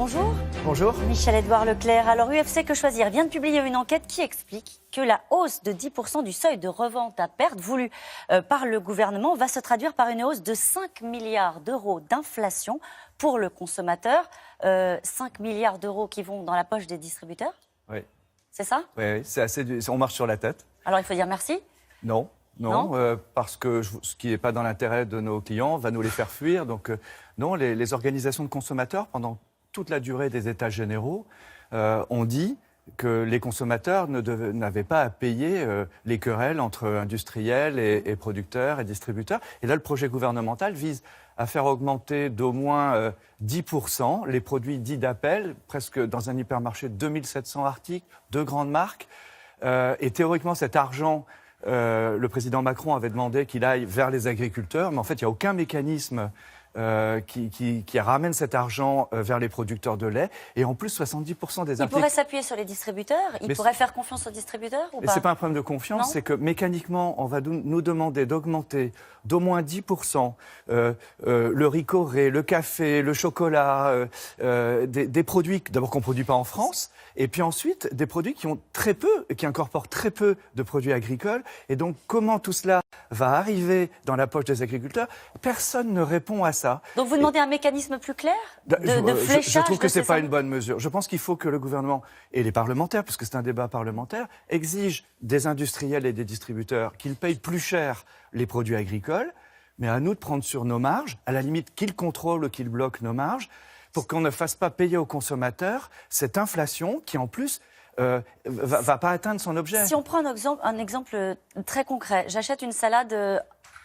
bonjour. Bonjour. Michel-Édouard Leclerc. Alors UFC Que Choisir vient de publier une enquête qui explique que la hausse de 10% du seuil de revente à perte voulu par le gouvernement va se traduire par une hausse de 5 milliards d'euros d'inflation pour le consommateur. 5 milliards d'euros qui vont dans la poche des distributeurs. Oui. C'est ça? Oui, c'est on marche sur la tête. Alors il faut dire merci? Non. Parce que ce qui n'est pas dans l'intérêt de nos clients va nous les faire fuir. Donc non, les organisations de consommateurs, pendant toute la durée des États généraux, ont dit que les consommateurs n'avaient pas à payer les querelles entre industriels et producteurs et distributeurs. Et là, le projet gouvernemental vise à faire augmenter d'au moins 10% les produits dits d'appel, presque dans un hypermarché de 2700 articles, de grandes marques. Et théoriquement, cet argent... le président Macron avait demandé qu'il aille vers les agriculteurs, mais en fait, il n'y a aucun mécanisme qui ramène cet argent vers les producteurs de lait. Et en plus, 70% des Il pourrait s'appuyer sur les distributeurs? Il pourrait faire confiance aux distributeurs ou pas? C'est pas un problème de confiance, c'est que mécaniquement, on va nous demander d'augmenter d'au moins 10% le ricoré, le café, le chocolat, des produits d'abord qu'on ne produit pas en France, et puis ensuite des produits qui incorporent très peu de produits agricoles. Et donc, comment tout cela va arriver dans la poche des agriculteurs? Personne ne répond à ça. Donc vous demandez un mécanisme plus clair de fléchage? Je trouve que ce n'est pas une bonne mesure. Je pense qu'il faut que le gouvernement et les parlementaires, puisque c'est un débat parlementaire, exigent des industriels et des distributeurs qu'ils payent plus cher les produits agricoles, mais à nous de prendre sur nos marges, à la limite qu'ils contrôlent ou qu'ils bloquent nos marges, pour qu'on ne fasse pas payer aux consommateurs cette inflation qui, en plus, va pas atteindre son objet. Si on prend un exemple très concret, j'achète une salade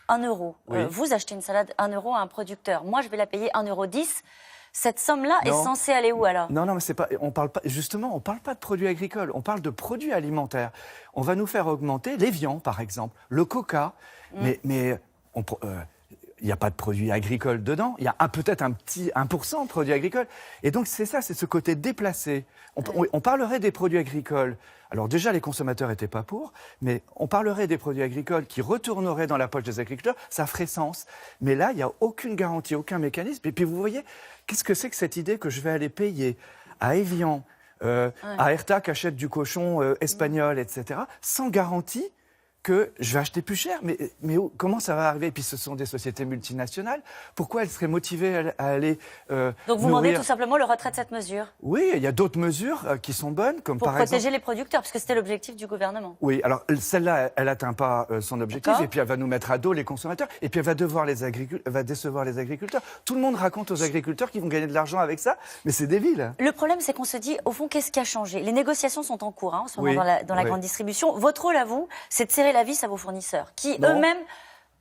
1 euro. Oui. Vous achetez une salade 1 euro à un producteur. Moi, je vais la payer 1,10 euro. Cette somme-là est censée aller où alors? Non, mais c'est pas. On parle pas. Justement, on parle pas de produits agricoles. On parle de produits alimentaires. On va nous faire augmenter l'Évian, par exemple, le Coca. Mais il n'y a pas de produits agricoles dedans. Il y a peut-être un petit 1% de produits agricoles. Et donc, c'est ça, c'est ce côté déplacé. On parlerait des produits agricoles. Alors déjà, les consommateurs n'étaient pas pour, mais on parlerait des produits agricoles qui retourneraient dans la poche des agriculteurs. Ça ferait sens. Mais là, il n'y a aucune garantie, aucun mécanisme. Et puis, vous voyez, qu'est-ce que c'est que cette idée que je vais aller payer à Évian, à Herta qui achète du cochon espagnol, etc., sans garantie que je vais acheter plus cher. Mais comment ça va arriver? Et puis ce sont des sociétés multinationales. Pourquoi elles seraient motivées à aller Donc vous demandez tout simplement le retrait de cette mesure? Oui, il y a d'autres mesures qui sont bonnes, comme pour par exemple... protéger les producteurs, parce que c'était l'objectif du gouvernement. Oui, alors celle-là, elle n'atteint pas son objectif, et puis elle va nous mettre à dos les consommateurs, et puis elle va décevoir les agriculteurs. Tout le monde raconte aux agriculteurs qu'ils vont gagner de l'argent avec ça, mais c'est débile. Le problème, c'est qu'on se dit, au fond, qu'est-ce qui a changé? Les négociations sont en cours en ce moment dans la grande distribution. Votre rôle à vous, c'est de serrer la vis à vos fournisseurs, qui eux-mêmes...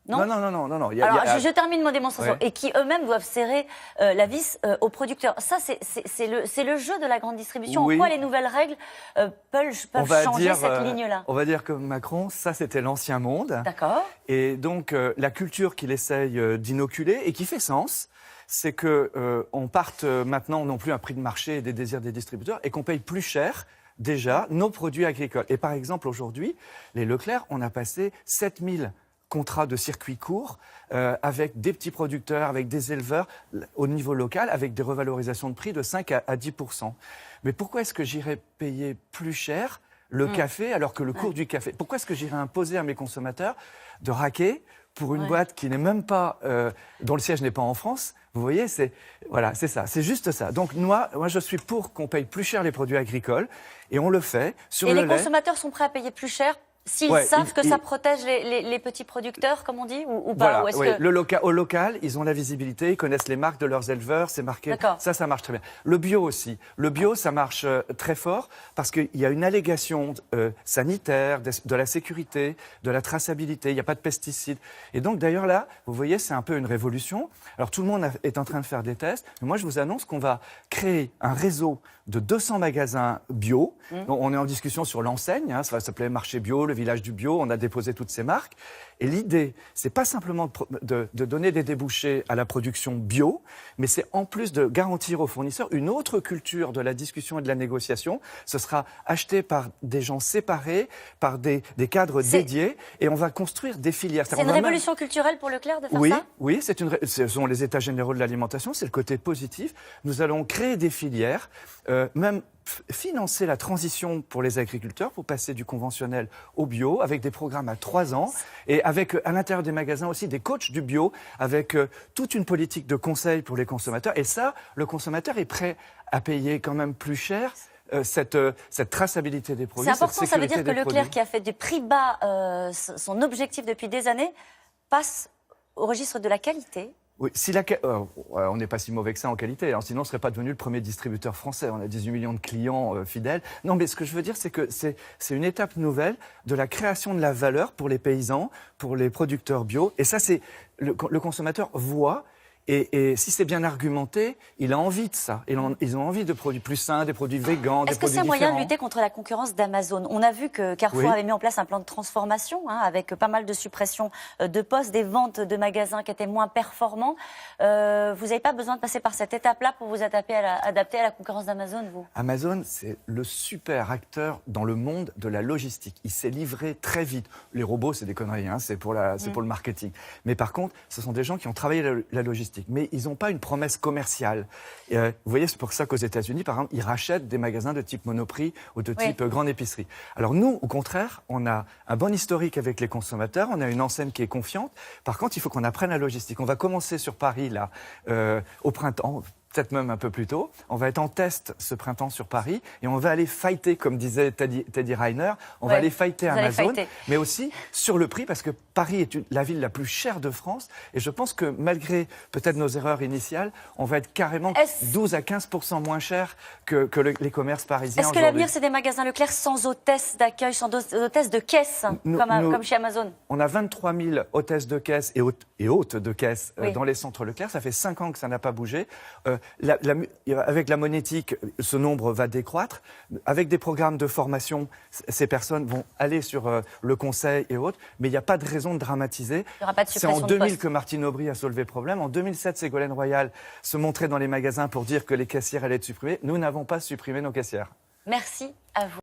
Non. Alors, je termine ma démonstration. Et qui eux-mêmes doivent serrer la vis aux producteurs. Ça, c'est le jeu de la grande distribution. En quoi les nouvelles règles peuvent changer cette ligne-là? On va dire comme Macron, ça c'était l'ancien monde. D'accord. Et donc la culture qu'il essaye d'inoculer et qui fait sens, c'est qu'on parte maintenant non plus à un prix de marché et des désirs des distributeurs et qu'on paye plus cher déjà nos produits agricoles. Et par exemple aujourd'hui, les Leclerc, on a passé 7000 contrats de circuit court avec des petits producteurs, avec des éleveurs au niveau local, avec des revalorisations de prix de 5 à 10%. Mais pourquoi est-ce que j'irais payer plus cher le café alors que le cours du café? Pourquoi est-ce que j'irais imposer à mes consommateurs de raquer pour une boîte qui n'est même pas, dont le siège n'est pas en France? Vous voyez, c'est ça, c'est juste ça. Donc moi, je suis pour qu'on paye plus cher les produits agricoles, et on le fait sur le lait. Et les consommateurs sont prêts à payer plus cher s'ils savent que ça protège les petits producteurs, comme on dit, ou pas? Au local, ils ont la visibilité, ils connaissent les marques de leurs éleveurs, c'est marqué. Ça marche très bien. Le bio aussi. Le bio, ça marche très fort parce qu'il y a une allégation sanitaire, de la sécurité, de la traçabilité, il n'y a pas de pesticides. Et donc d'ailleurs là, vous voyez, c'est un peu une révolution. Alors tout le monde est en train de faire des tests, mais moi je vous annonce qu'on va créer un réseau de 200 magasins bio. On est en discussion sur l'enseigne, ça va s'appeler Marché Bio, le village du bio, on a déposé toutes ces marques. Et l'idée, c'est pas simplement de donner des débouchés à la production bio, mais c'est en plus de garantir aux fournisseurs une autre culture de la discussion et de la négociation. Ce sera acheté par des gens séparés, par des cadres dédiés, et on va construire des filières. C'est une révolution culturelle pour Leclerc de faire ça? Oui, ce sont les états généraux de l'alimentation, c'est le côté positif. Nous allons créer des filières, même financer la transition pour les agriculteurs pour passer du conventionnel au bio avec des programmes à 3 ans et avec à l'intérieur des magasins aussi des coachs du bio avec toute une politique de conseil pour les consommateurs. Et ça, le consommateur est prêt à payer quand même plus cher cette traçabilité des produits. C'est important, ça veut dire que Leclerc, qui a fait des prix bas son objectif depuis des années, passe au registre de la qualité. Oui, on n'est pas si mauvais que ça en qualité, hein, sinon on ne serait pas devenu le premier distributeur français. On a 18 millions de clients fidèles. Non, mais ce que je veux dire, c'est que c'est une étape nouvelle de la création de la valeur pour les paysans, pour les producteurs bio. Et ça, c'est le consommateur voit. Et si c'est bien argumenté, il a envie de ça. Ils ont envie de produits plus sains, des produits végans, des produits différents. Est-ce que c'est un moyen de lutter contre la concurrence d'Amazon? On a vu que Carrefour avait mis en place un plan de transformation avec pas mal de suppressions de postes, des ventes de magasins qui étaient moins performants. Vous n'avez pas besoin de passer par cette étape-là pour vous adapter à la concurrence d'Amazon, vous? Amazon, c'est le super acteur dans le monde de la logistique. Il s'est livré très vite. Les robots, c'est des conneries, hein, c'est pour le marketing. Mais par contre, ce sont des gens qui ont travaillé la logistique. Mais ils n'ont pas une promesse commerciale. Vous voyez, c'est pour ça qu'aux États-Unis, par exemple, ils rachètent des magasins de type Monoprix ou de type grande épicerie. Alors nous, au contraire, on a un bon historique avec les consommateurs, on a une enseigne qui est confiante. Par contre, il faut qu'on apprenne la logistique. On va commencer sur Paris, là, au printemps, peut-être même un peu plus tôt. On va être en test ce printemps sur Paris et on va aller fighter, comme disait Teddy Riner, on va aller fighter Amazon, mais aussi sur le prix, parce que Paris est la ville la plus chère de France et je pense que malgré peut-être nos erreurs initiales, on va être carrément 12 à 15% moins cher que les commerces parisiens. Est-ce que l'avenir, c'est des magasins Leclerc sans hôtesse d'accueil, sans hôtesse de caisse, comme chez Amazon? On a 23 000 hôtesses de caisse et hôtes de caisse dans les centres Leclerc. Ça fait 5 ans que ça n'a pas bougé. Avec la monétique, ce nombre va décroître. Avec des programmes de formation, ces personnes vont aller sur le conseil et autres, mais il n'y a pas de raison de dramatiser. C'est en 2000 que Martine Aubry a soulevé le problème. En 2007, Ségolène Royal se montrait dans les magasins pour dire que les caissières allaient être supprimées. Nous n'avons pas supprimé nos caissières. Merci à vous.